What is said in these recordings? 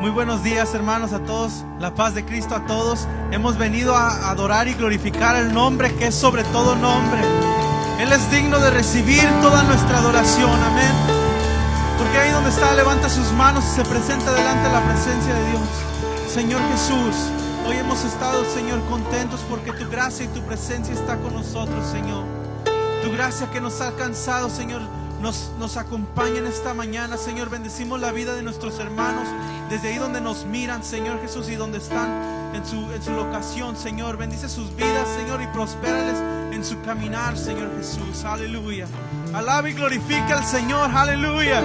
Muy buenos días, hermanos, a todos. La paz de Cristo a todos. Hemos venido a adorar y glorificar el nombre que es sobre todo nombre. Él es digno de recibir toda nuestra adoración. Amén. Porque ahí donde está, levanta sus manos y se presenta delante de la presencia de Dios. Señor Jesús, hoy hemos estado, Señor, contentos porque tu gracia y tu presencia está con nosotros, Señor. Tu gracia que nos ha alcanzado, Señor, nos acompaña en esta mañana, Señor. Bendecimos la vida de nuestros hermanos desde ahí donde nos miran, Señor Jesús, y donde están en su locación, Señor. Bendice sus vidas, Señor, y prospérales en su caminar, Señor Jesús. Aleluya. Alaba y glorifica al Señor. Aleluya.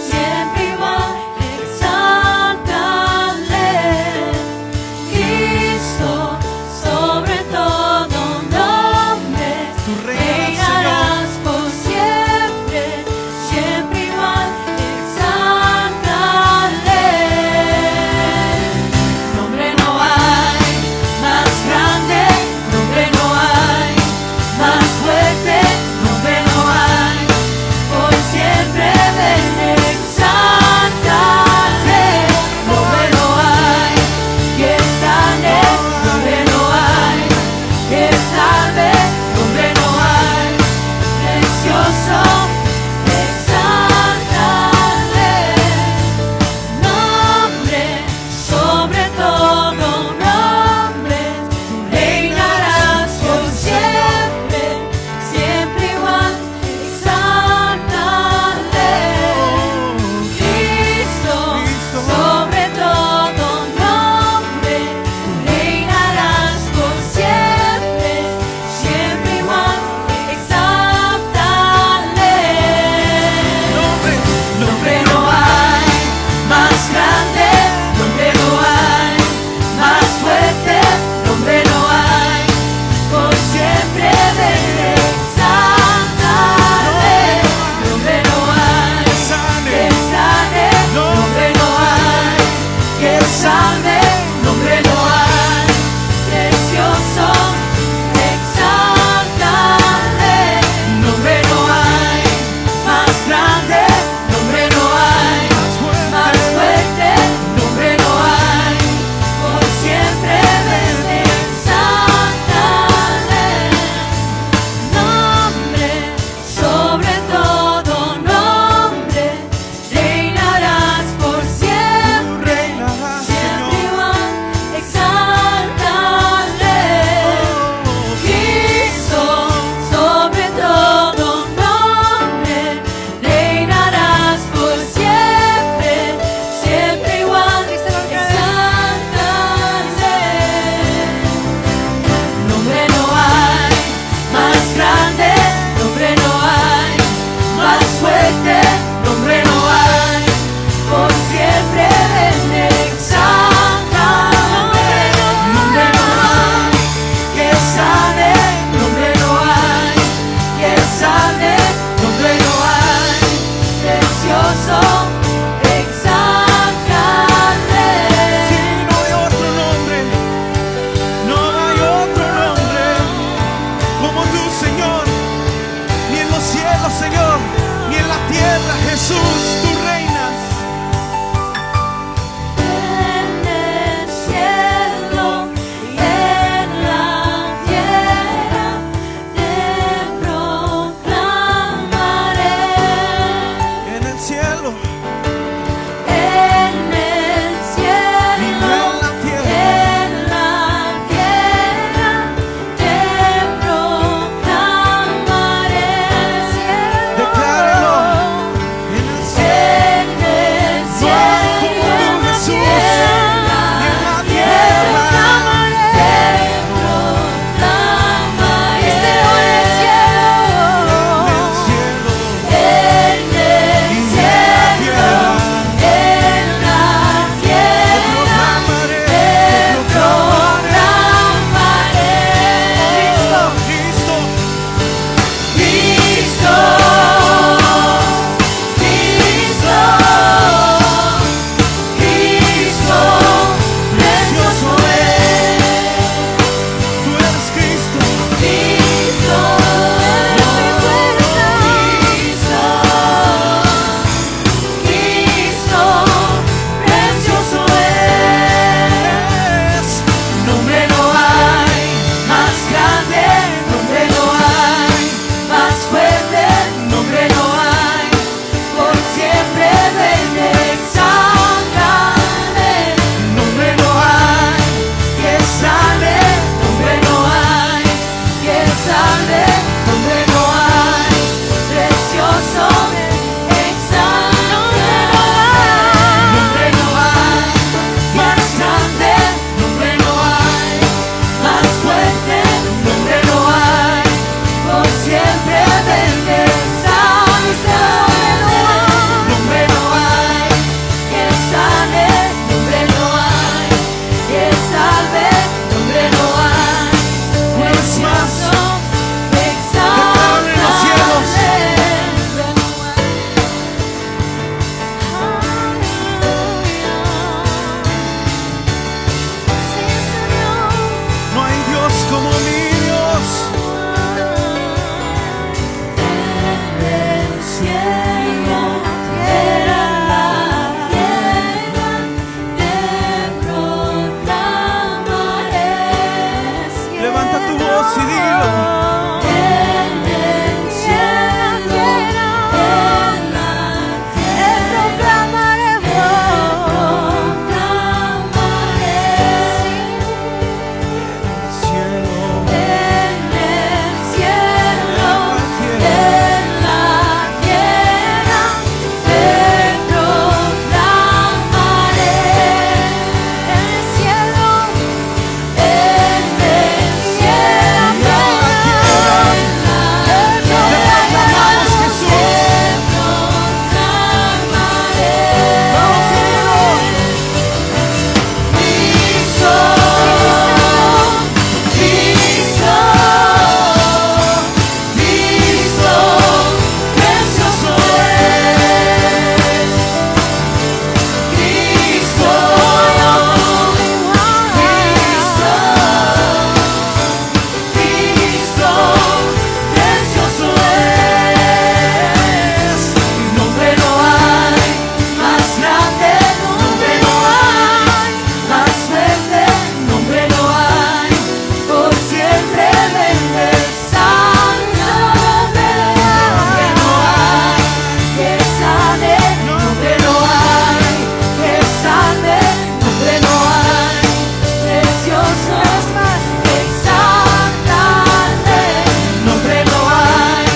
Siempre igual, exáltale. exáltale. Nombre no hay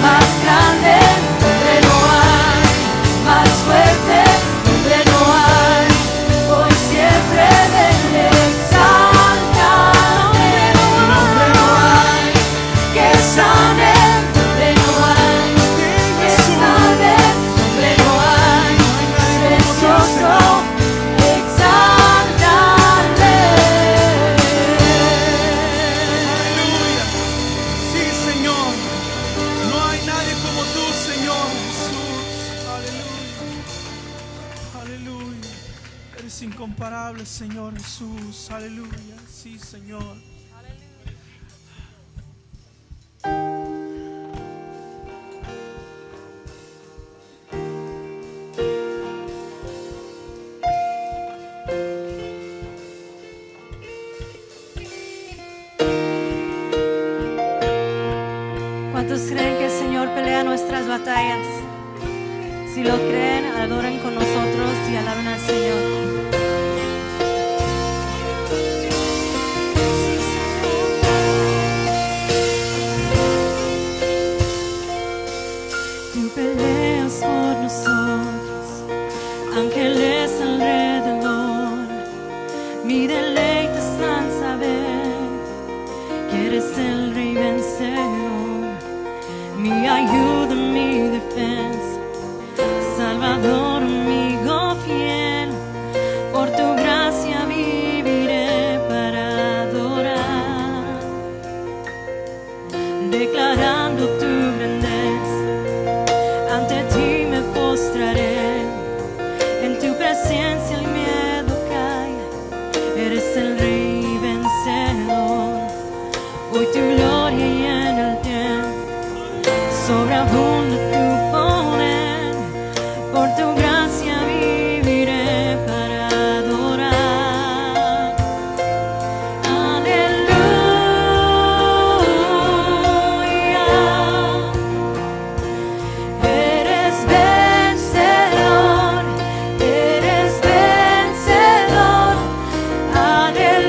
más grande, nombre no hay más fuerte, nombre no hay, hoy siempre ven, exáltale. Nombre no hay que sane, nombre no hay que salve, nombre no hay precioso, exáltale. Aleluya. Sí, Señor. No hay nadie como tú, Señor Jesús. Aleluya. Aleluya. Eres incomparable, Señor Jesús. Aleluya. Sí, Señor. ¿Cuántos creen que el Señor pelea nuestras batallas? Si lo creen, adoren con nosotros y alaben al Señor. Tú peleas por nosotros, ángeles alrededor. Mi deleite está en saber que eres el Rey vencedor, mi ayuda, mi defensa, Salvador, amigo fiel. Por tu gracia viviré para adorar, declarando tu grandeza. Ante ti me postraré, en tu presencia el miedo cae. Eres el Rey vencedor, hoy tu gloria llena el tiempo, sobreabunda tu poder. Por tu gracia viviré para adorar. Aleluya. Eres vencedor, eres vencedor. Aleluya.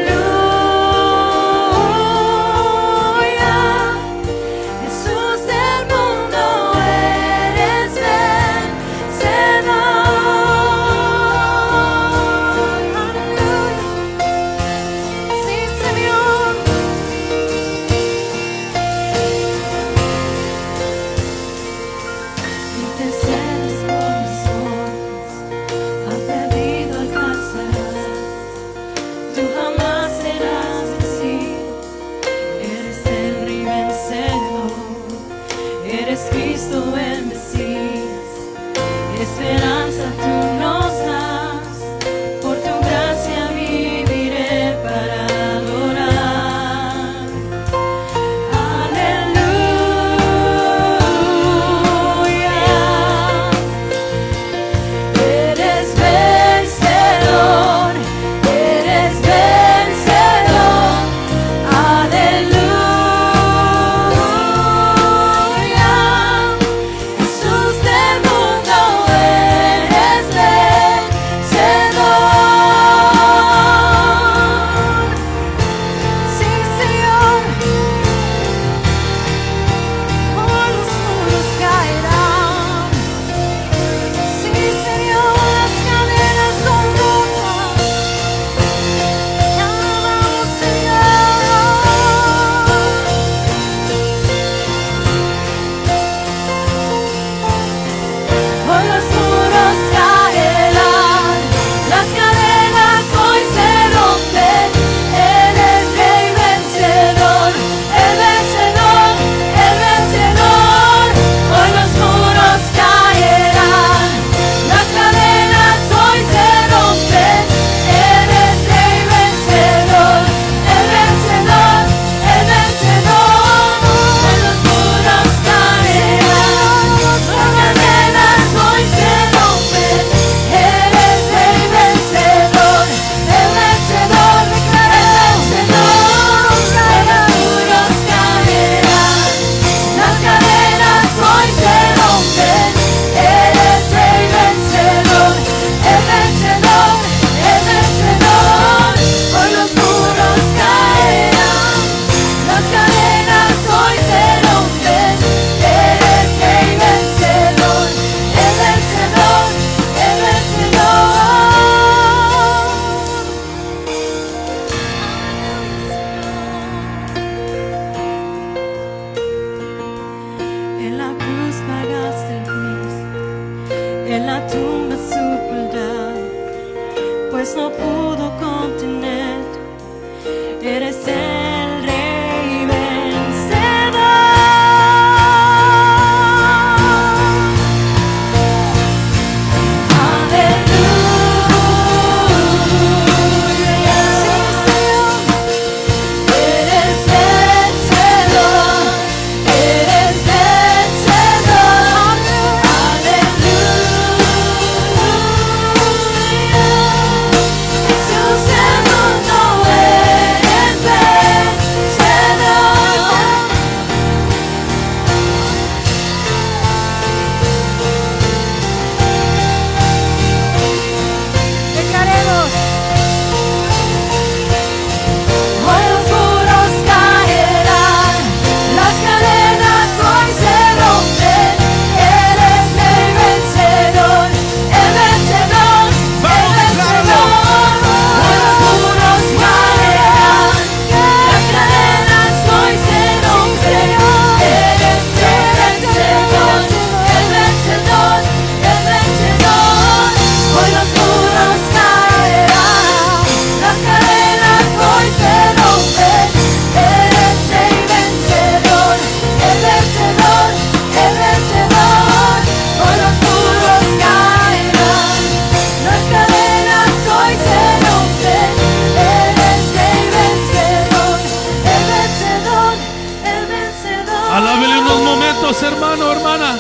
Débele unos momentos, hermano, hermana.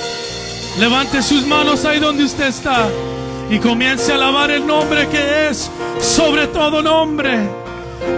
Levante sus manos ahí donde usted está y comience a alabar el nombre que es sobre todo nombre.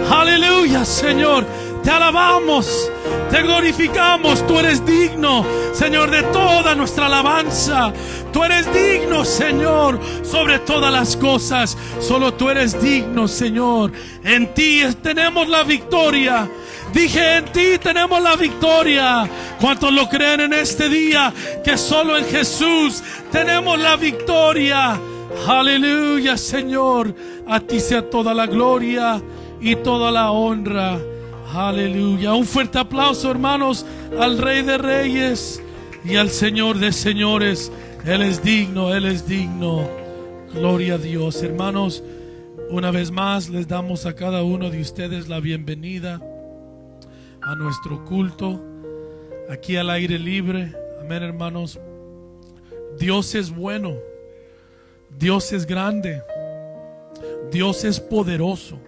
Aleluya, Señor. Te alabamos, te glorificamos. Tú eres digno, Señor, de toda nuestra alabanza. Tú eres digno, Señor, sobre todas las cosas. Solo tú eres digno, Señor. En ti tenemos la victoria. Dije, en ti tenemos la victoria. ¿Cuántos lo creen en este día? Que solo en Jesús tenemos la victoria. Aleluya, Señor. A ti sea toda la gloria y toda la honra. Aleluya. Un fuerte aplauso, hermanos, al Rey de Reyes y al Señor de Señores. Él es digno, Él es digno. Gloria a Dios. Hermanos, una vez más les damos a cada uno de ustedes la bienvenida a nuestro culto aquí al aire libre. Amén, hermanos. Dios es bueno, Dios es grande, Dios es poderoso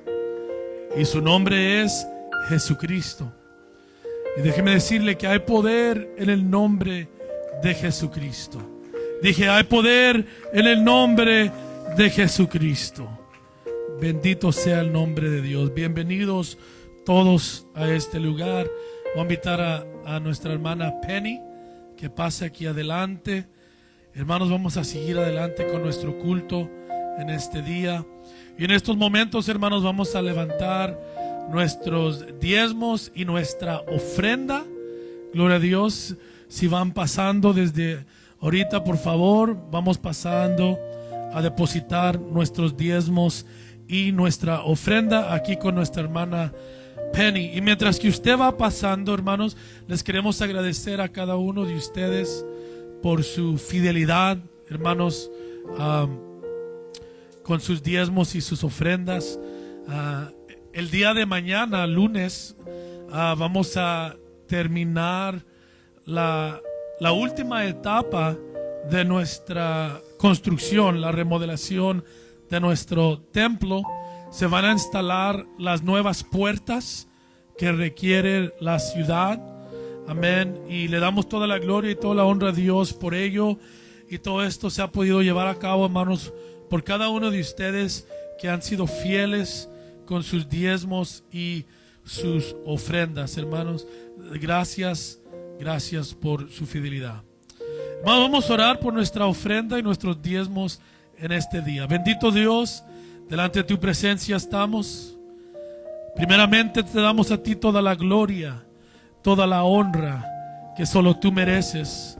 y su nombre es Jesucristo. Y déjeme decirle que hay poder en el nombre de Jesucristo. Dije, hay poder en el nombre de Jesucristo. Bendito sea el nombre de Dios. Bienvenidos todos a este lugar. Voy a invitar a nuestra hermana Penny que pase aquí adelante. Hermanos, vamos a seguir adelante con nuestro culto en este día. Y en estos momentos, hermanos, vamos a levantar nuestros diezmos y nuestra ofrenda. Gloria a Dios. Si van pasando desde ahorita, por favor, vamos pasando a depositar nuestros diezmos y nuestra ofrenda aquí con nuestra hermana Penny. Y mientras que usted va pasando, hermanos, les queremos agradecer a cada uno de ustedes por su fidelidad, hermanos, con sus diezmos y sus ofrendas. El día de mañana, lunes, vamos a terminar la última etapa de nuestra construcción, la remodelación de nuestro templo. Se van a instalar las nuevas puertas que requiere la ciudad. Amén. Y le damos toda la gloria y toda la honra a Dios por ello. Y todo esto se ha podido llevar a cabo, hermanos, por cada uno de ustedes que han sido fieles con sus diezmos y sus ofrendas, hermanos. Gracias, gracias por su fidelidad. Hermanos, vamos a orar por nuestra ofrenda y nuestros diezmos en este día. Bendito Dios, delante de tu presencia estamos. Primeramente te damos a ti toda la gloria, toda la honra que solo tú mereces.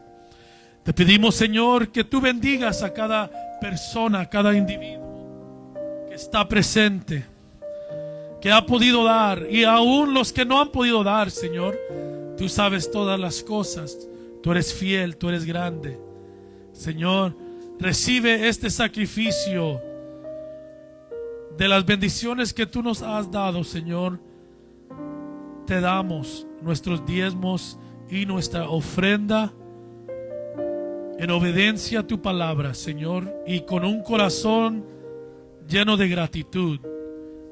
Te pedimos, Señor, que tú bendigas a cada persona, a cada individuo que está presente, que ha podido dar, y aún los que no han podido dar, Señor. Tú sabes todas las cosas. Tú eres fiel, tú eres grande. Señor, recibe este sacrificio de las bendiciones que tú nos has dado, Señor. Te damos nuestros diezmos y nuestra ofrenda en obediencia a tu palabra, Señor, y con un corazón lleno de gratitud,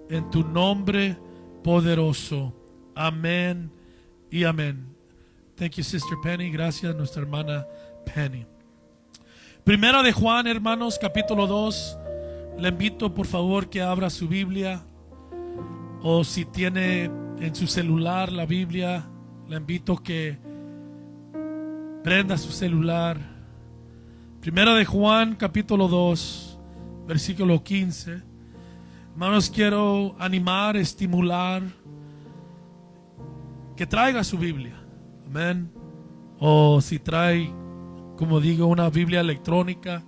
en tu nombre poderoso. Amén y amén. Thank you, Sister Penny. Gracias, nuestra hermana Penny. Primera de Juan, hermanos, capítulo 2. Le invito, por favor, que abra su Biblia, o si tiene en su celular la Biblia, le invito que prenda su celular. Primera de Juan, capítulo 2, versículo 15. Hermanos, quiero animar, estimular que traiga su Biblia. Amén. O si trae, como digo, una Biblia electrónica,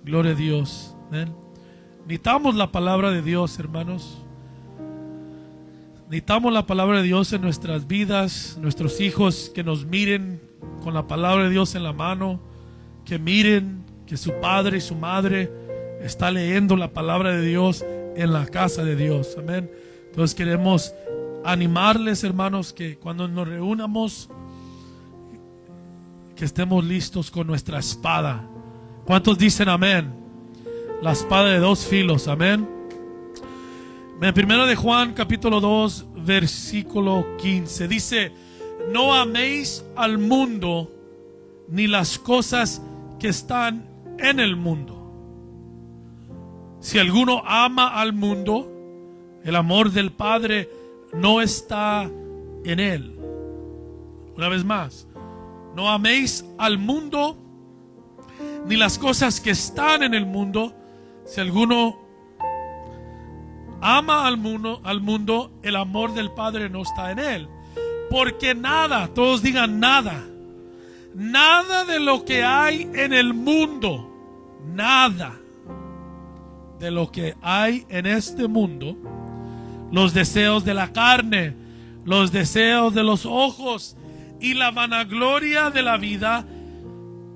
gloria a Dios. Amén. Necesitamos la palabra de Dios, hermanos. Necesitamos la palabra de Dios en nuestras vidas. Nuestros hijos que nos miren con la palabra de Dios en la mano, que miren que su padre y su madre está leyendo la palabra de Dios en la casa de Dios. Amén. Entonces queremos animarles, hermanos, que cuando nos reunamos, que estemos listos con nuestra espada. ¿Cuántos dicen amén? La espada de dos filos. Amén. En 1 de Juan capítulo 2 versículo 15 dice: no améis al mundo ni las cosas que están en el mundo. Si alguno ama al mundo, el amor del Padre no está en él. Una vez más, no améis al mundo ni las cosas que están en el mundo. Si alguno ama al mundo, el amor del Padre no está en él. Porque nada, todos digan nada, nada de lo que hay en el mundo, nada de lo que hay en este mundo, los deseos de la carne, los deseos de los ojos y la vanagloria de la vida,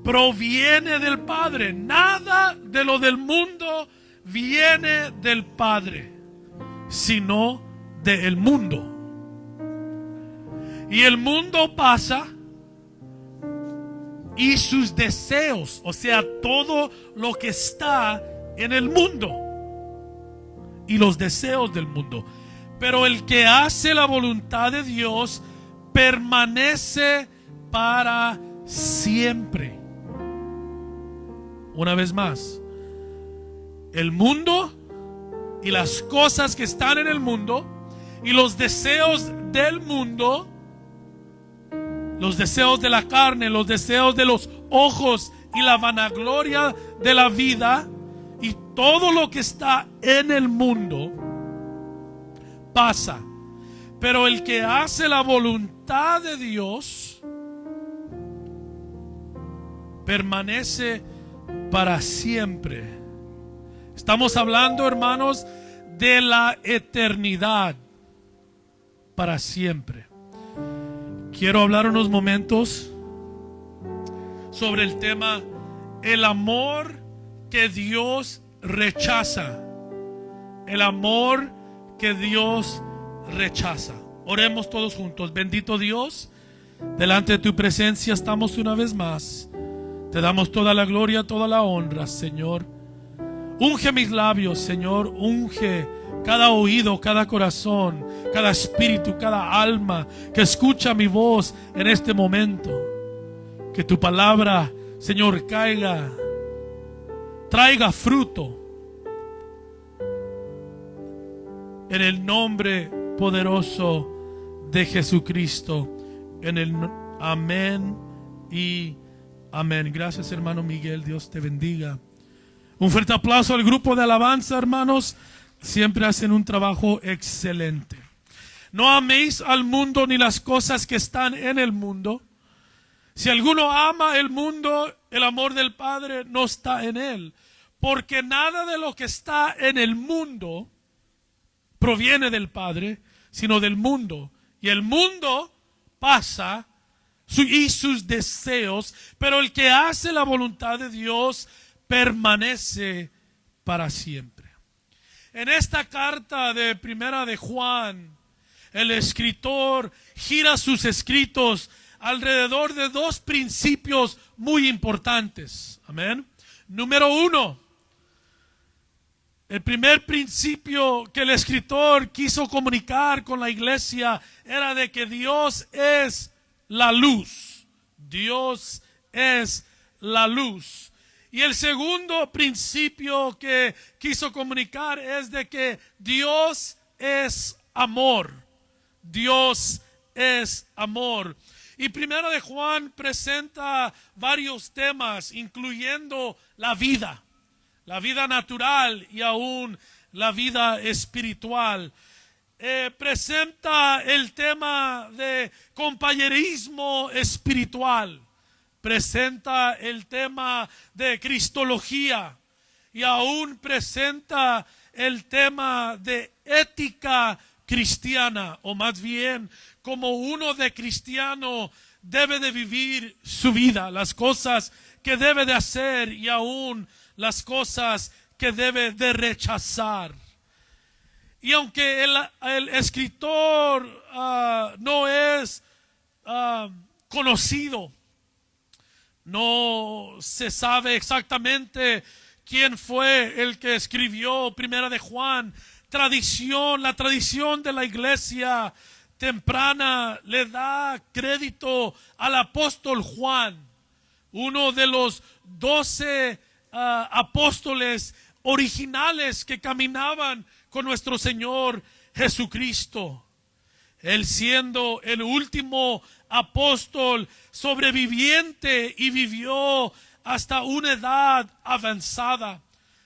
proviene del Padre. Nada de lo del mundo viene del Padre, sino del mundo. Y el mundo pasa y sus deseos, o sea, todo lo que está en el mundo y los deseos del mundo. Pero el que hace la voluntad de Dios permanece para siempre. Una vez más, el mundo y las cosas que están en el mundo y los deseos del mundo, los deseos de la carne, los deseos de los ojos y la vanagloria de la vida, y todo lo que está en el mundo pasa. Pero el que hace la voluntad de Dios permanece para siempre. Estamos hablando, hermanos, de la eternidad, para siempre. Quiero hablar unos momentos sobre el tema el amor que Dios rechaza. El amor que Dios rechaza. Oremos todos juntos. Bendito Dios, delante de tu presencia estamos una vez más. Te damos toda la gloria, toda la honra, Señor. Unge mis labios, Señor. Unge cada oído, cada corazón, cada espíritu, cada alma que escucha mi voz en este momento. Que tu palabra, Señor, traiga fruto. En el nombre poderoso de Jesucristo. Amén y amén. Gracias, hermano Miguel. Dios te bendiga. Un fuerte aplauso al grupo de alabanza, hermanos. Siempre hacen un trabajo excelente. No améis al mundo ni las cosas que están en el mundo. Si alguno ama el mundo, el amor del Padre no está en él. Porque nada de lo que está en el mundo proviene del Padre, sino del mundo. Y el mundo pasa y sus deseos, pero el que hace la voluntad de Dios permanece para siempre. En esta carta de Primera de Juan, el escritor gira sus escritos alrededor de dos principios muy importantes. Amén. Número uno, el primer principio que el escritor quiso comunicar con la iglesia era de que Dios es la luz. Dios es la luz. Y el segundo principio que quiso comunicar es de que Dios es amor. Dios es amor. Y Primera de Juan presenta varios temas, incluyendo la vida natural y aún la vida espiritual. Presenta el tema de compañerismo espiritual. Presenta el tema de cristología y aún presenta el tema de ética cristiana, o más bien como uno de cristiano debe de vivir su vida, las cosas que debe de hacer y aún las cosas que debe de rechazar. Y aunque el escritor no es conocido, no se sabe exactamente quién fue el que escribió Primera de Juan. La tradición de la iglesia temprana le da crédito al apóstol Juan, uno de los 12 apóstoles originales que caminaban con nuestro Señor Jesucristo. Él siendo el último apóstol sobreviviente y vivió hasta una edad avanzada.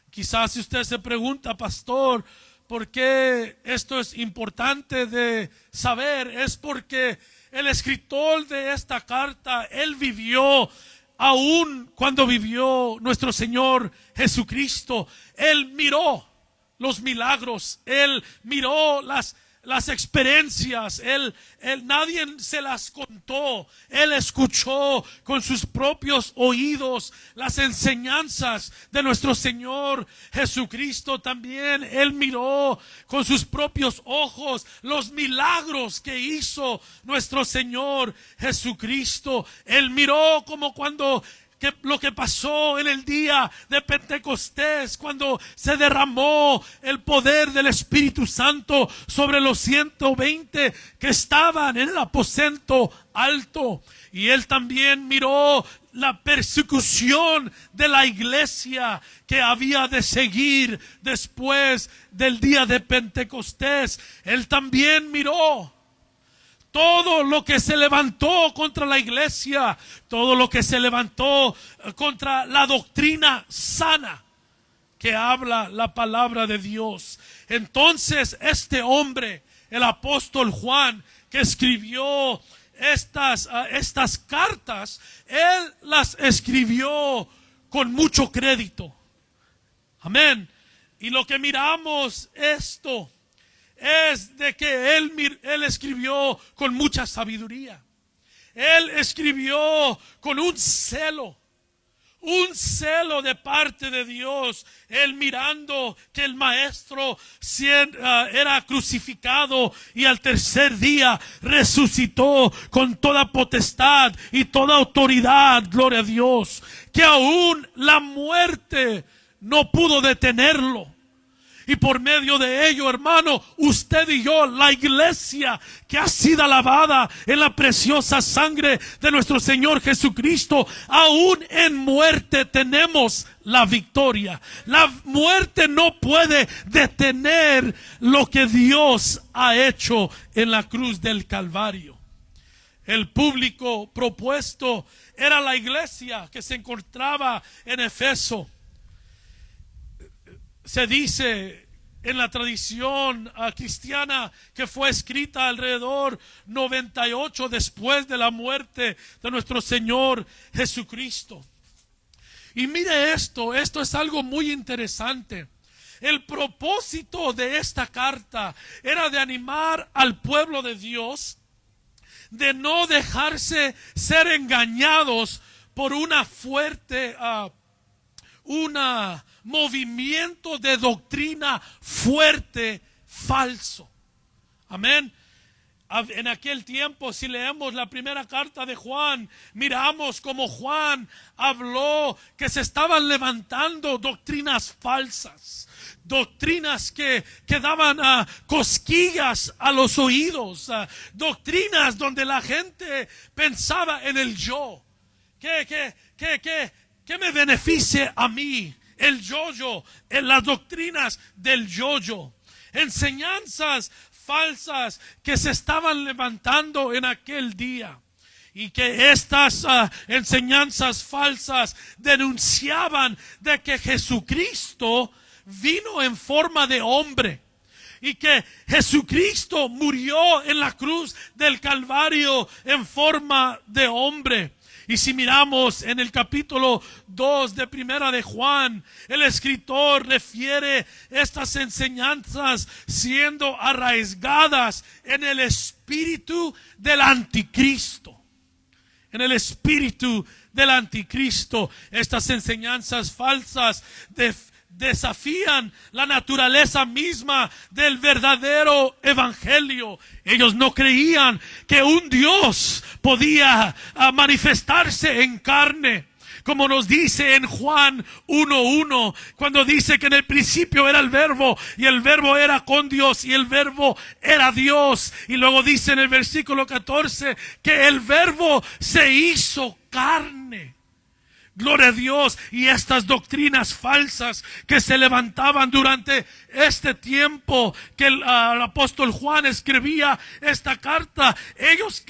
Quizás si usted se pregunta, pastor, ¿por qué esto es importante de saber? Es porque el escritor de esta carta, él vivió aún cuando vivió nuestro Señor Jesucristo. Él miró los milagros, él miró las experiencias, nadie se las contó, él escuchó con sus propios oídos las enseñanzas de nuestro Señor Jesucristo. También él miró con sus propios ojos los milagros que hizo nuestro Señor Jesucristo. Él miró como cuando lo que pasó en el día de Pentecostés, cuando se derramó el poder del Espíritu Santo sobre los 120 que estaban en el aposento alto. Y él también miró la persecución de la iglesia que había de seguir después del día de Pentecostés. Él también miró todo lo que se levantó contra la iglesia, todo lo que se levantó contra la doctrina sana que habla la palabra de Dios. Entonces este hombre, el apóstol Juan, que escribió estas cartas, él las escribió con mucho crédito. Amén. Y lo que miramos esto es de que él escribió con mucha sabiduría. Él escribió con un celo de parte de Dios. Él mirando que el maestro era crucificado y al tercer día resucitó con toda potestad y toda autoridad, gloria a Dios, que aún la muerte no pudo detenerlo. Y por medio de ello, hermano, usted y yo, la iglesia que ha sido lavada en la preciosa sangre de nuestro Señor Jesucristo, aún en muerte tenemos la victoria. La muerte no puede detener lo que Dios ha hecho en la cruz del Calvario. El público propuesto era la iglesia que se encontraba en Efeso. Se dice en la tradición cristiana que fue escrita alrededor 98 después de la muerte de nuestro Señor Jesucristo. Y mire esto es algo muy interesante. El propósito de esta carta era de animar al pueblo de Dios de no dejarse ser engañados por una fuerte movimiento de doctrina fuerte, falso. Amén. En aquel tiempo, si leemos la primera carta de Juan, miramos como Juan habló que se estaban levantando doctrinas falsas, doctrinas que daban cosquillas a los oídos, doctrinas donde la gente pensaba en el yo. ¿Qué me beneficie a mí? El yo-yo, en las doctrinas del yo-yo, enseñanzas falsas que se estaban levantando en aquel día. Y que estas enseñanzas falsas denunciaban de que Jesucristo vino en forma de hombre. Y que Jesucristo murió en la cruz del Calvario en forma de hombre. Y si miramos en el capítulo 2 de Primera de Juan, el escritor refiere estas enseñanzas siendo arraigadas en el espíritu del anticristo. En el espíritu del anticristo, estas enseñanzas falsas desafían la naturaleza misma del verdadero evangelio. Ellos no creían que un Dios podía manifestarse en carne, como nos dice en Juan 1:1, cuando dice que en el principio era el verbo y el verbo era con Dios y el verbo era Dios. Y luego dice en el versículo 14 que el verbo se hizo carne. Gloria a Dios. Y estas doctrinas falsas que se levantaban durante este tiempo que el apóstol Juan escribía esta carta, ellos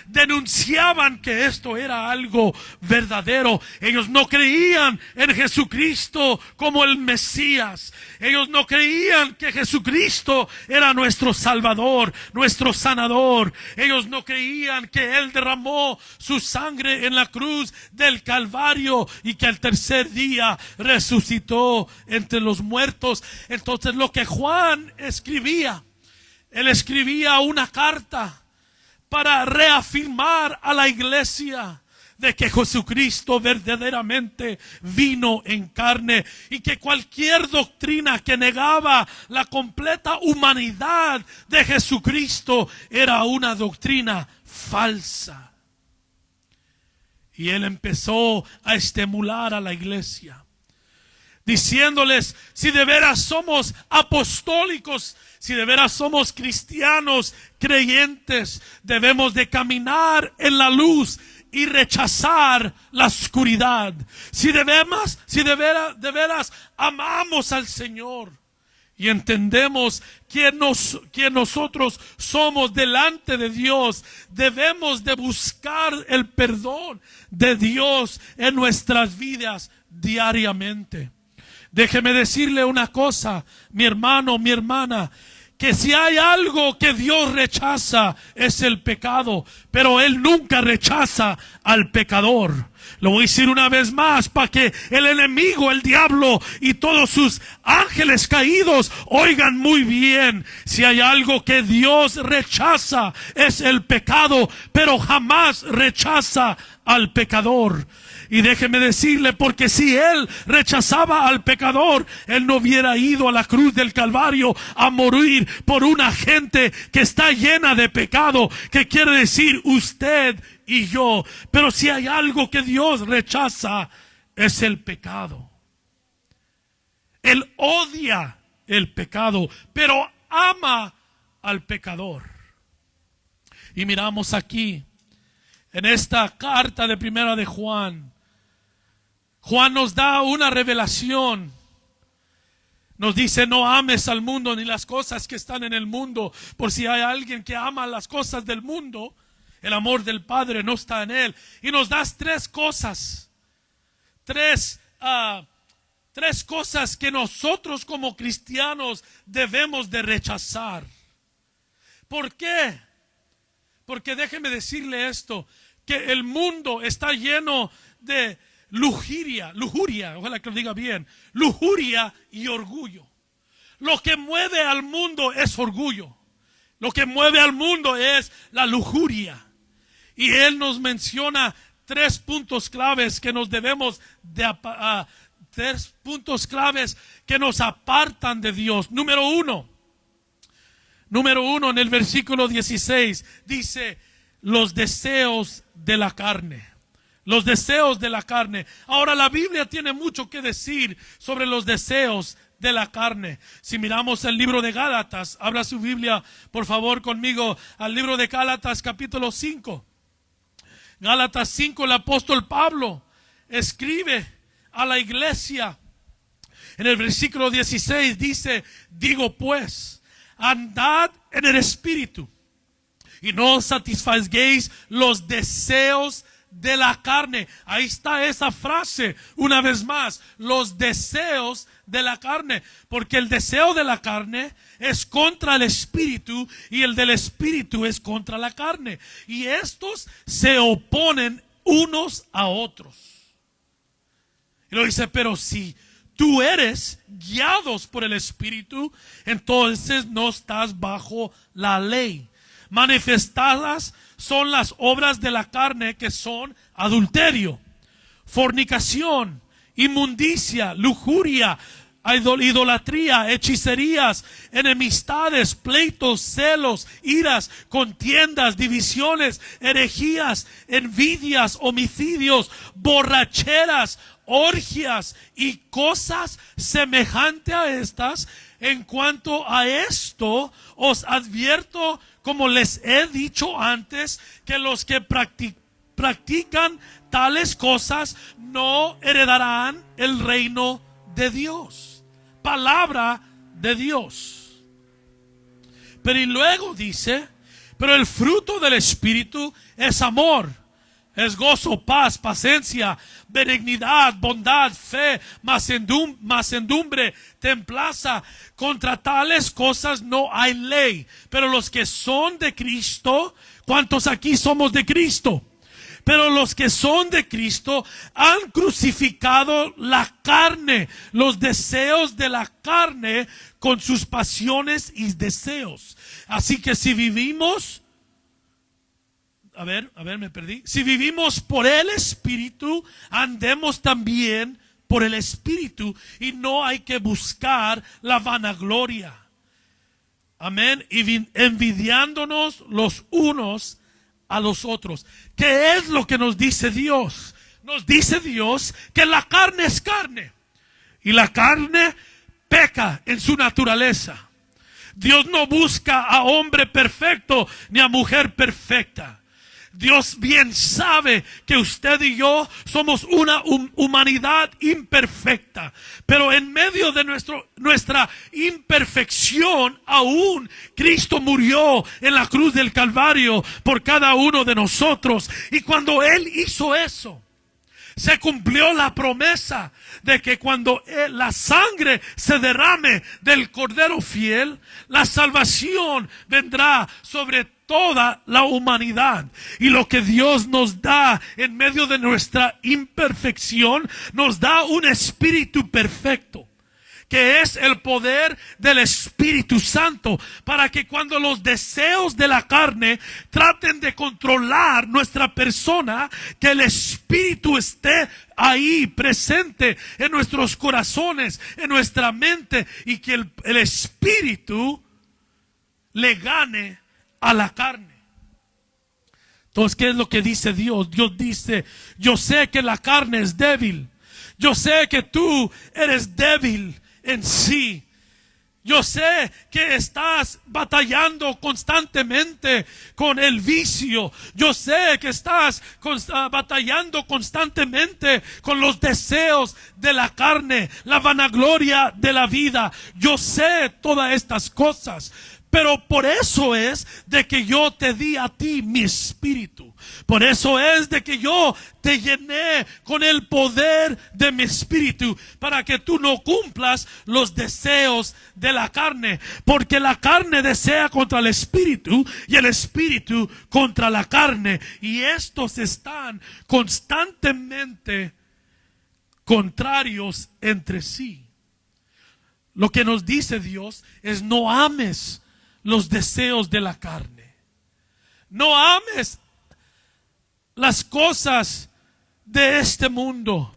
denunciaban que esto era algo verdadero. Ellos no creían en Jesucristo como el Mesías. Ellos no creían que Jesucristo era nuestro Salvador, nuestro sanador. Ellos no creían que Él derramó su sangre en la cruz del Calvario y que al tercer día resucitó entre los muertos. Entonces lo que Juan escribía, él escribía una carta para reafirmar a la iglesia de que Jesucristo verdaderamente vino en carne y que cualquier doctrina que negaba la completa humanidad de Jesucristo era una doctrina falsa. Y él empezó a estimular a la iglesia, diciéndoles: si de veras somos apostólicos, si de veras somos cristianos creyentes, debemos de caminar en la luz y rechazar la oscuridad. Si de veras amamos al Señor y entendemos quién nosotros somos delante de Dios, debemos de buscar el perdón de Dios en nuestras vidas diariamente. Déjeme decirle una cosa, mi hermano, mi hermana, que si hay algo que Dios rechaza es el pecado, pero Él nunca rechaza al pecador. Lo voy a decir una vez más para que el enemigo, el diablo y todos sus ángeles caídos oigan muy bien. Si hay algo que Dios rechaza es el pecado, pero jamás rechaza al pecador. Y déjeme decirle, porque si Él rechazaba al pecador, Él no hubiera ido a la cruz del Calvario a morir por una gente que está llena de pecado, que quiere decir usted y yo. Pero si hay algo que Dios rechaza, es el pecado. Él odia el pecado, pero ama al pecador. Y miramos aquí, en esta carta de primera de Juan, Juan nos da una revelación. Nos dice: no ames al mundo ni las cosas que están en el mundo. Por si hay alguien que ama las cosas del mundo, el amor del Padre no está en él. Y nos das tres cosas. Tres cosas que nosotros como cristianos debemos de rechazar. ¿Por qué? Porque déjeme decirle esto, que el mundo está lleno de lujuria, ojalá que lo diga bien, lujuria y orgullo. Lo que mueve al mundo es orgullo. Lo que mueve al mundo es la lujuria. Y él nos menciona tres puntos claves que nos debemos de tres puntos claves que nos apartan de Dios. Número uno, en el versículo 16 dice: los deseos de la carne. Los deseos de la carne. Ahora, la Biblia tiene mucho que decir sobre los deseos de la carne. Si miramos el libro de Gálatas, abra su Biblia por favor conmigo al libro de Gálatas capítulo 5. Gálatas 5, el apóstol Pablo escribe a la iglesia. En el versículo 16 dice: digo pues, andad en el Espíritu y no satisfagáis los deseos de la carne. Ahí está esa frase una vez más: los deseos de la carne, porque el deseo de la carne es contra el espíritu y el del espíritu es contra la carne, y estos se oponen unos a otros. Y lo dice: pero si tú eres guiados por el espíritu, entonces no estás bajo la ley. Manifestadas son las obras de la carne, que son adulterio, fornicación, inmundicia, lujuria, idolatría, hechicerías, enemistades, pleitos, celos, iras, contiendas, divisiones, herejías, envidias, homicidios, borracheras, orgias y cosas semejantes a estas. En cuanto a esto, os advierto, como les he dicho antes, que los que practican tales cosas no heredarán el reino de Dios. Palabra de Dios. Pero y luego dice, pero el fruto del Espíritu es amor, es gozo, paz, paciencia, benignidad, bondad, fe, mansedumbre, templanza. Contra tales cosas no hay ley. Pero los que son de Cristo, ¿cuántos aquí somos de Cristo? Pero los que son de Cristo han crucificado la carne, los deseos de la carne con sus pasiones y deseos. Así que si vivimos, me perdí. Si vivimos por el Espíritu, andemos también por el Espíritu, y no hay que buscar la vanagloria. Amén. Y envidiándonos los unos a los otros. ¿Qué es lo que nos dice Dios? Nos dice Dios que la carne es carne, y la carne peca en su naturaleza. Dios no busca a hombre perfecto ni a mujer perfecta. Dios bien sabe que usted y yo somos una humanidad imperfecta, pero en medio de nuestra imperfección, aún Cristo murió en la cruz del Calvario por cada uno de nosotros. Y cuando Él hizo eso, se cumplió la promesa de que cuando la sangre se derrame del Cordero fiel, la salvación vendrá sobre toda la humanidad. Y lo que Dios nos da en medio de nuestra imperfección, nos da un espíritu perfecto, que es el poder del Espíritu Santo, para que cuando los deseos de la carne traten de controlar nuestra persona, que el Espíritu esté ahí presente en nuestros corazones, en nuestra mente, y que el Espíritu le gane a la carne. Entonces, ¿qué es lo que dice Dios? Dios dice: yo sé que la carne es débil, yo sé que tú eres débil en sí, yo sé que estás batallando constantemente con el vicio, yo sé que estás batallando constantemente con los deseos de la carne, la vanagloria de la vida. Yo sé todas estas cosas, pero por eso es de que yo te di a ti mi espíritu. Por eso es de que yo te llené con el poder de mi espíritu, para que tú no cumplas los deseos de la carne. Porque la carne desea contra el espíritu, y el espíritu contra la carne. Y estos están constantemente contrarios entre sí. Lo que nos dice Dios es: no ames los deseos de la carne. No ames las cosas de este mundo.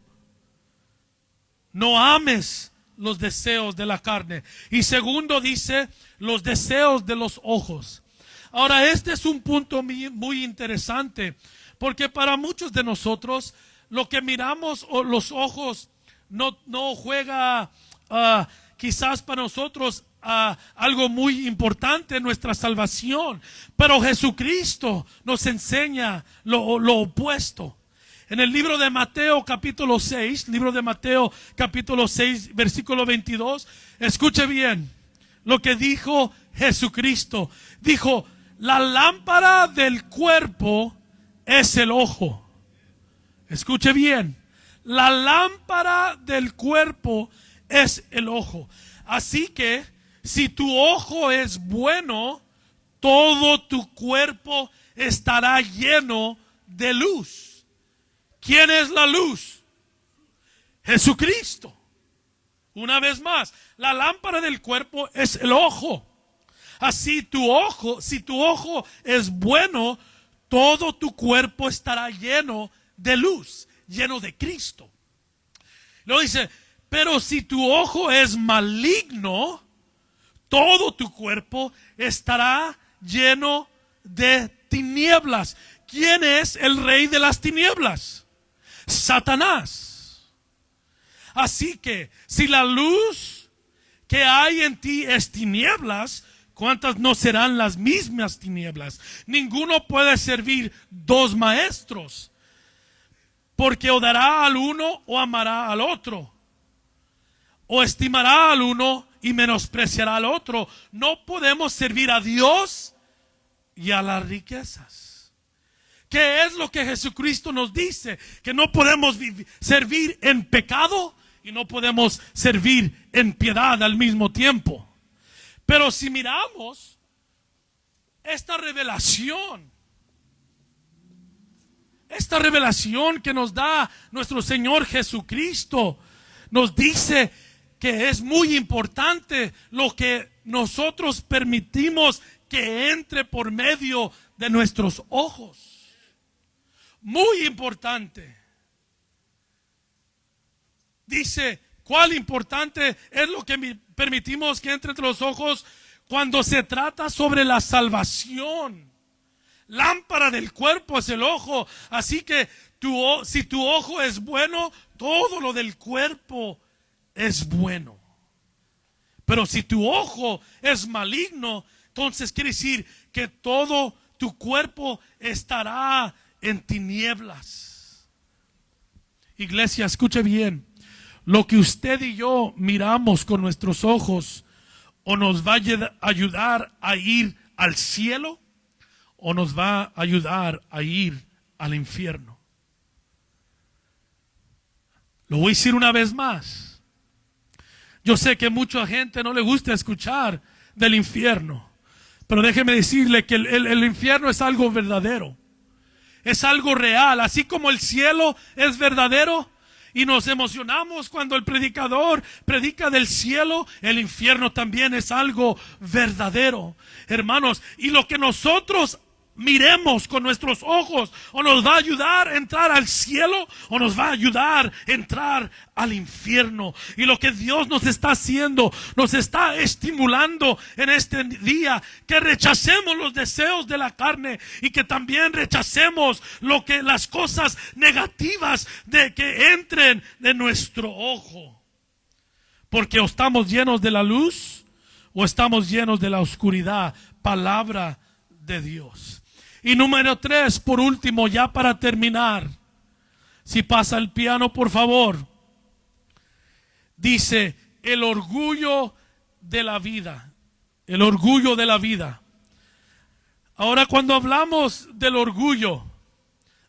No ames los deseos de la carne. Y segundo dice, los deseos de los ojos. Ahora, este es un punto muy interesante, porque para muchos de nosotros lo que miramos, o los ojos, no juega quizás para nosotros algo muy importante en nuestra salvación. Pero Jesucristo nos enseña lo opuesto. En el libro de Mateo capítulo 6, versículo 22, escuche bien lo que dijo Jesucristo. Dijo: la lámpara del cuerpo es el ojo. Escuche bien, la lámpara del cuerpo es el ojo. Así que si tu ojo es bueno, todo tu cuerpo estará lleno de luz. ¿Quién es la luz? Jesucristo. Una vez más, la lámpara del cuerpo es el ojo. Así si tu ojo es bueno, todo tu cuerpo estará lleno de luz, lleno de Cristo. Luego dice: Pero si tu ojo es maligno, todo tu cuerpo estará lleno de tinieblas. ¿Quién es el rey de las tinieblas? Satanás. Así que si la luz que hay en ti es tinieblas, ¿cuántas no serán las mismas tinieblas? Ninguno puede servir dos maestros, porque o dará al uno o amará al otro, o estimará al uno y menospreciará al otro. No podemos servir a Dios y a las riquezas. ¿Qué es lo que Jesucristo nos dice? Que no podemos servir en pecado y no podemos servir en piedad al mismo tiempo. Pero si miramos esta revelación que nos da nuestro Señor Jesucristo, nos dice que es muy importante lo que nosotros permitimos que entre por medio de nuestros ojos. Muy importante. Dice, ¿cuál importante es lo que permitimos que entre entre los ojos cuando se trata sobre la salvación? Lámpara del cuerpo es el ojo, así que si tu ojo es bueno, todo lo del cuerpo es bueno. Pero si tu ojo es maligno, entonces quiere decir que todo tu cuerpo estará en tinieblas. Iglesia, escuche bien. Lo que usted y yo miramos con nuestros ojos o nos va a ayudar a ir al cielo o nos va a ayudar a ir al infierno. Lo voy a decir una vez más. Yo sé que mucha gente no le gusta escuchar del infierno, pero déjeme decirle que el infierno es algo verdadero. Es algo real, así como el cielo es verdadero y nos emocionamos cuando el predicador predica del cielo, el infierno también es algo verdadero, hermanos. Y lo que nosotros miremos con nuestros ojos o nos va a ayudar a entrar al cielo o nos va a ayudar a entrar al infierno. Y lo que Dios nos está haciendo, nos está estimulando en este día, que rechacemos los deseos de la carne y que también rechacemos las cosas negativas de que entren de nuestro ojo, porque o estamos llenos de la luz o estamos llenos de la oscuridad. Palabra de Dios. Y número 3, por último, ya para terminar, si pasa el piano por favor, dice el orgullo de la vida. El orgullo de la vida. Ahora, cuando hablamos del orgullo,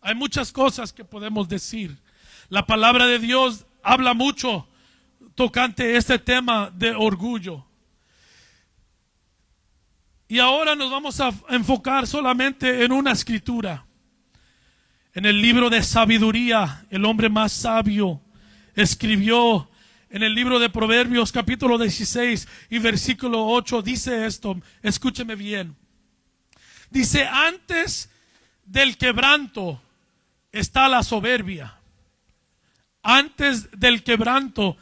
hay muchas cosas que podemos decir. La palabra de Dios habla mucho tocante este tema de orgullo. Y ahora nos vamos a enfocar solamente en una escritura. En el libro de sabiduría, el hombre más sabio escribió en el libro de Proverbios capítulo 16 y versículo 8, dice esto, escúcheme bien. Dice, antes del quebranto está la soberbia. Antes del quebranto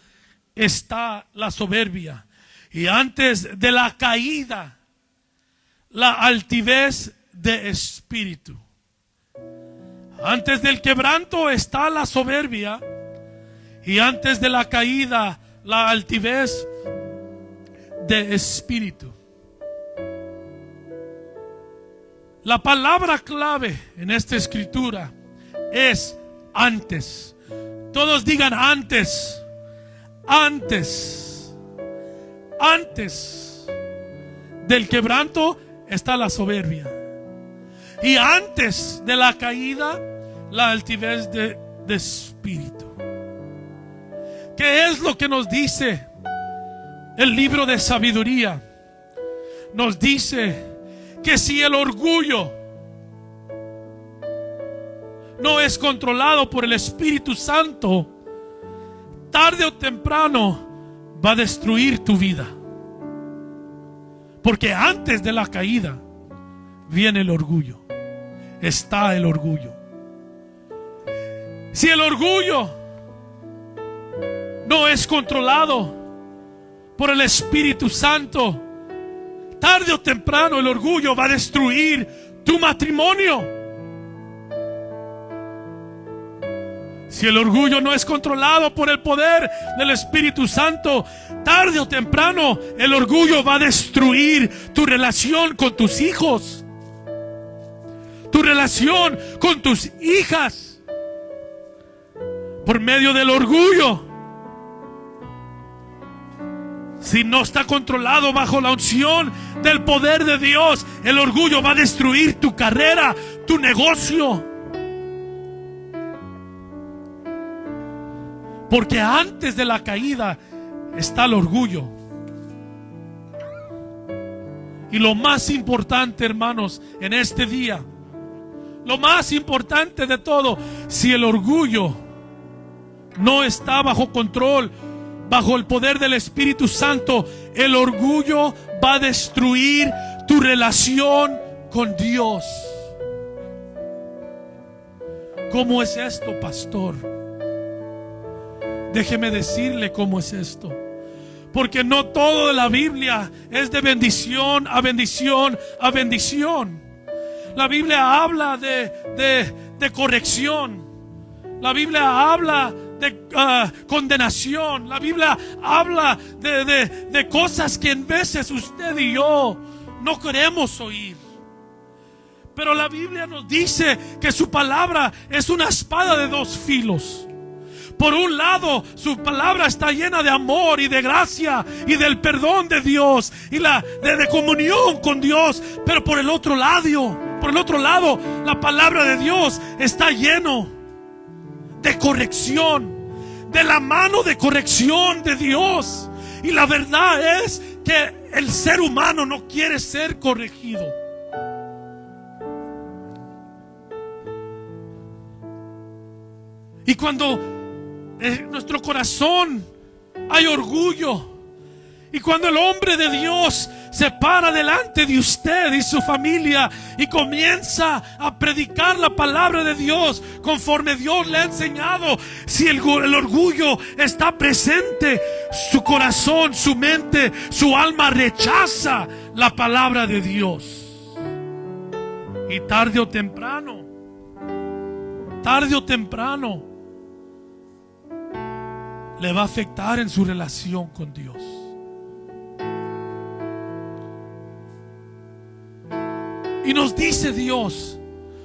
está la soberbia. Y antes de la caída, la altivez de espíritu. Antes del quebranto está la soberbia y antes de la caída la altivez de espíritu. La palabra clave en esta escritura es antes. Todos digan antes. Antes. Antes del quebranto está la soberbia. Y antes de la caída, la altivez de espíritu. ¿Qué es lo que nos dice el libro de sabiduría? Nos dice que si el orgullo no es controlado por el Espíritu Santo, tarde o temprano va a destruir tu vida. Porque antes de la caída viene el orgullo. Está el orgullo. Si el orgullo no es controlado por el Espíritu Santo, tarde o temprano el orgullo va a destruir tu matrimonio. Si el orgullo no es controlado por el poder del Espíritu Santo, tarde o temprano el orgullo va a destruir tu relación con tus hijos, tu relación con tus hijas, por medio del orgullo. Si no está controlado bajo la unción del poder de Dios, el orgullo va a destruir tu carrera, tu negocio. Porque antes de la caída está el orgullo. Y lo más importante, hermanos, en este día, lo más importante de todo, si el orgullo no está bajo control, bajo el poder del Espíritu Santo, el orgullo va a destruir tu relación con Dios. ¿Cómo es esto, pastor? Déjeme decirle cómo es esto. Porque no todo de la Biblia es de bendición a bendición a bendición. La Biblia habla de corrección. La Biblia habla de condenación. La Biblia habla de cosas que en veces usted y yo no queremos oír. Pero la Biblia nos dice que su palabra es una espada de dos filos. Por un lado, su palabra está llena de amor y de gracia y del perdón de Dios y de comunión con Dios. Pero por el otro lado, la palabra de Dios está lleno de corrección, de la mano de corrección de Dios. Y la verdad es que el ser humano no quiere ser corregido. Y cuando en nuestro corazón hay orgullo, y cuando el hombre de Dios se para delante de usted y su familia y comienza a predicar la palabra de Dios conforme Dios le ha enseñado, si el orgullo está presente, su corazón, su mente, su alma rechaza la palabra de Dios. Y tarde o temprano le va a afectar en su relación con Dios. Y nos dice Dios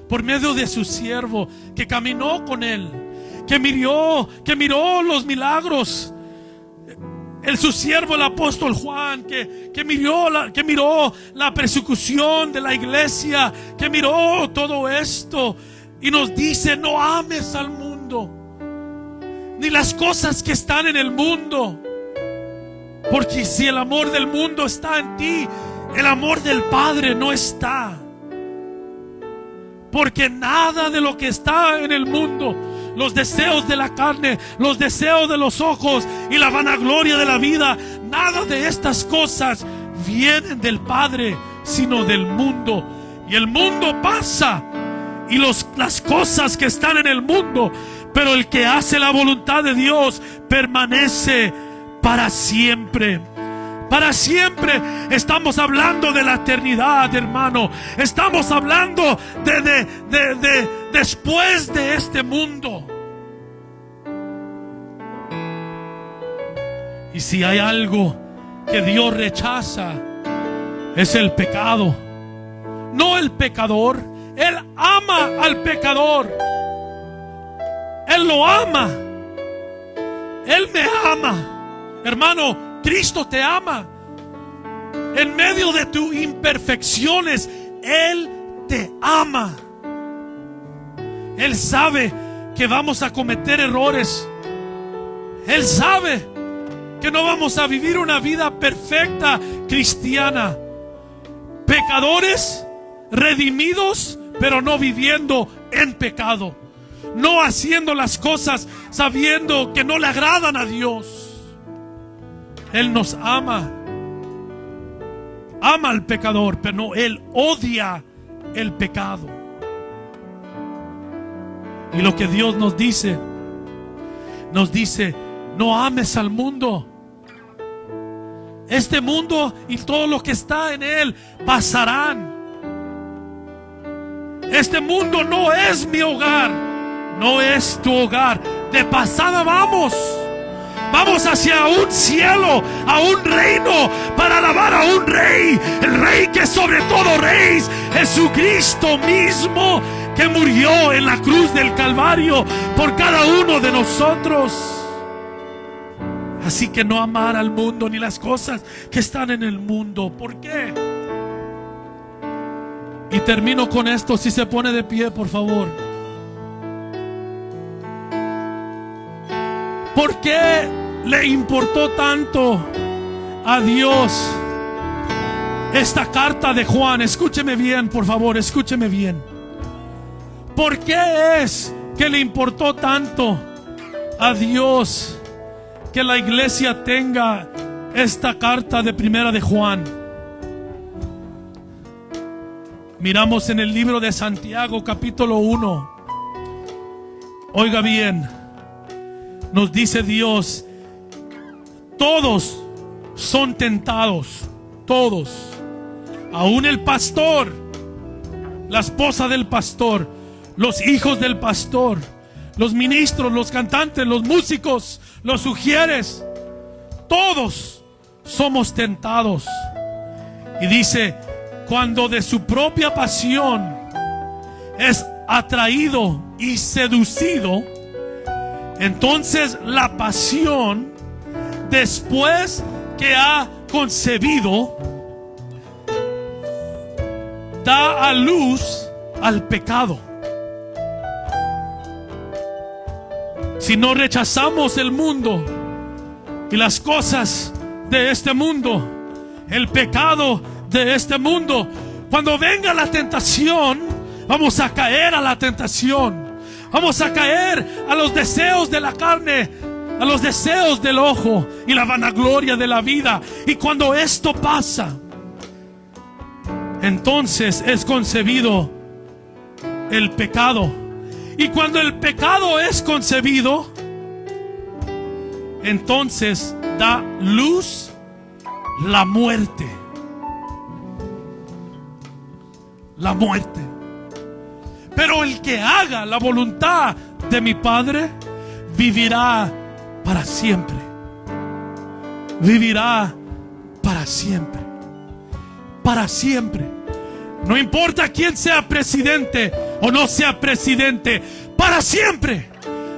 por medio de su siervo que caminó con él, que miró los milagros. Su siervo, el apóstol Juan, que miró la persecución de la iglesia, que miró todo esto. Y nos dice: no ames al mundo, ni las cosas que están en el mundo. Porque si el amor del mundo está en ti, el amor del Padre no está. Porque nada de lo que está en el mundo, los deseos de la carne, los deseos de los ojos y la vanagloria de la vida, nada de estas cosas vienen del Padre, sino del mundo. Y el mundo pasa, y las cosas que están en el mundo, pero el que hace la voluntad de Dios permanece para siempre. Para siempre. Estamos hablando de la eternidad, hermano. Estamos hablando de después de este mundo. Y si hay algo que Dios rechaza, es el pecado, no el pecador. Él ama al pecador. Él lo ama. Él me ama. Hermano, Cristo te ama. En medio de tus imperfecciones, Él te ama. Él sabe que vamos a cometer errores. Él sabe que no vamos a vivir una vida perfecta cristiana. Pecadores, redimidos, pero no viviendo en pecado. No haciendo las cosas sabiendo que no le agradan a Dios. Él nos ama. Ama al pecador, pero no, Él odia el pecado. Y lo que Dios nos dice, no ames al mundo. Este mundo y todo lo que está en él pasarán. Este mundo no es mi hogar, no es tu hogar. De pasada vamos hacia un cielo, a un reino, para alabar a un rey, el rey que es sobre todo reyes, Jesucristo mismo, que murió en la cruz del Calvario por cada uno de nosotros. Así que no amar al mundo ni las cosas que están en el mundo. ¿Por qué? Y termino con esto. Si se pone de pie, por favor. ¿Por qué le importó tanto a Dios esta carta de Juan? Escúcheme bien, por favor, escúcheme bien. ¿Por qué es que le importó tanto a Dios que la iglesia tenga esta carta de primera de Juan? Miramos en el libro de Santiago, capítulo 1. Oiga bien, nos dice Dios: todos son tentados, todos, aún el pastor, la esposa del pastor, los hijos del pastor, los ministros, los cantantes, los músicos, los sugieres, todos somos tentados. Y dice: cuando de su propia pasión es atraído y seducido, entonces la pasión, después que ha concebido, da a luz al pecado. Si no rechazamos el mundo y las cosas de este mundo, el pecado de este mundo, cuando venga la tentación, vamos a caer a la tentación. Vamos a caer a los deseos de la carne, a los deseos del ojo y la vanagloria de la vida. Y cuando esto pasa, entonces es concebido el pecado. Y cuando el pecado es concebido, entonces da luz la muerte. La muerte. Pero el que haga la voluntad de mi Padre vivirá para siempre. Vivirá para siempre. Para siempre. No importa quién sea presidente o no sea presidente, para siempre.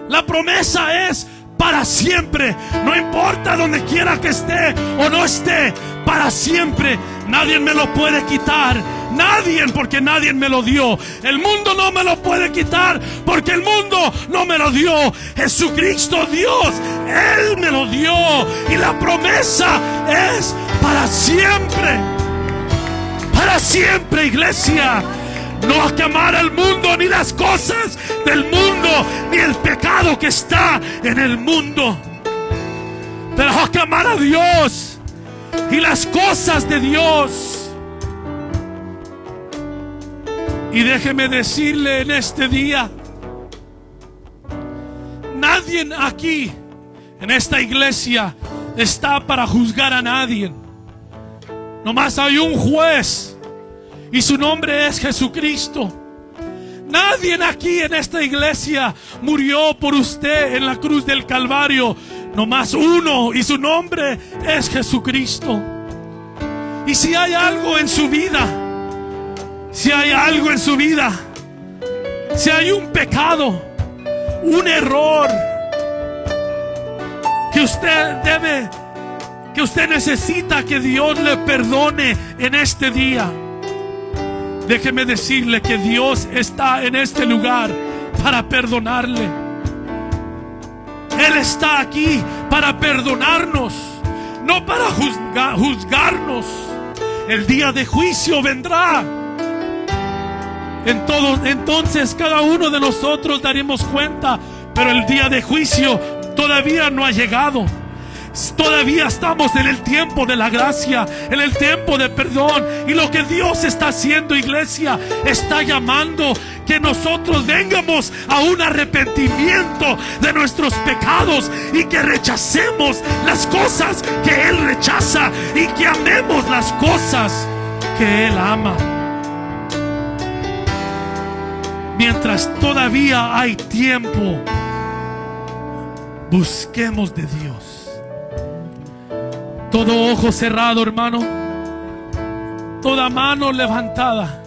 La promesa es para siempre. No importa donde quiera que esté o no esté, para siempre. Nadie me lo puede quitar. Nadie, porque nadie me lo dio. El mundo no me lo puede quitar, porque el mundo no me lo dio. Jesucristo Dios, Él me lo dio. Y la promesa es para siempre. Para siempre, iglesia. No hay que amar al mundo, ni las cosas del mundo, ni el pecado que está en el mundo. Pero hay que amar a Dios y las cosas de Dios. Y déjeme decirle en este día, nadie aquí en esta iglesia está para juzgar a nadie. Nomás hay un juez y su nombre es Jesucristo. Nadie aquí en esta iglesia murió por usted en la cruz del Calvario. Nomás uno, y su nombre es Jesucristo. Y si hay algo en su vida, si hay algo en su vida, si hay un pecado, un error que usted necesita que Dios le perdone en este día, déjeme decirle que Dios está en este lugar para perdonarle. Él está aquí para perdonarnos, no para juzgarnos. El día de juicio vendrá. Entonces cada uno de nosotros daremos cuenta, pero el día de juicio todavía no ha llegado. Todavía estamos en el tiempo de la gracia, en el tiempo de perdón. Y lo que Dios está haciendo, iglesia, está llamando que nosotros vengamos a un arrepentimiento de nuestros pecados y que rechacemos las cosas que Él rechaza y que amemos las cosas que Él ama. Mientras todavía hay tiempo, busquemos de Dios. Todo ojo cerrado, hermano. Toda mano levantada.